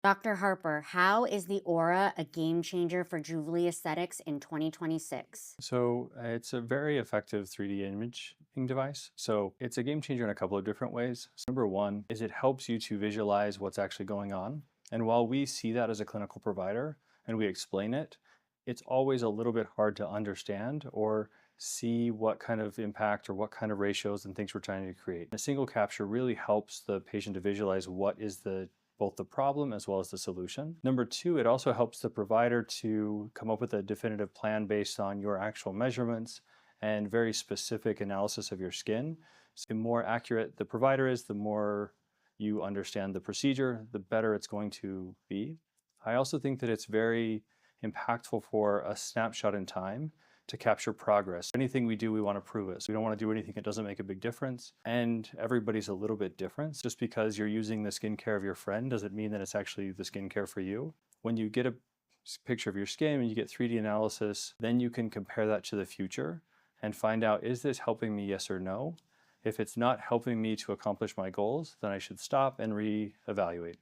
Dr. Harper, how is the Aura a game changer for Juvly Aesthetics in 2026? It's a very effective 3D imaging device. So it's a game changer in a couple of different ways. So number one is it helps you to visualize what's actually going on. And while we see that as a clinical provider and we explain it, it's always a little bit hard to understand or see what kind of impact or what kind of ratios and things we're trying to create. A single capture really helps the patient to visualize what is both the problem as well as the solution. Number two, it also helps the provider to come up with a definitive plan based on your actual measurements and very specific analysis of your skin. So the more accurate the provider is, the more you understand the procedure, the better it's going to be. I also think that it's very impactful for a snapshot in time to capture progress. Anything we do, we want to prove it. So we don't want to do anything that doesn't make a big difference. And everybody's a little bit different. Just because you're using the skincare of your friend doesn't mean that it's actually the skincare for you. When you get a picture of your skin and you get 3D analysis, then you can compare that to the future and find out, is this helping me, yes or no? If it's not helping me to accomplish my goals, then I should stop and reevaluate.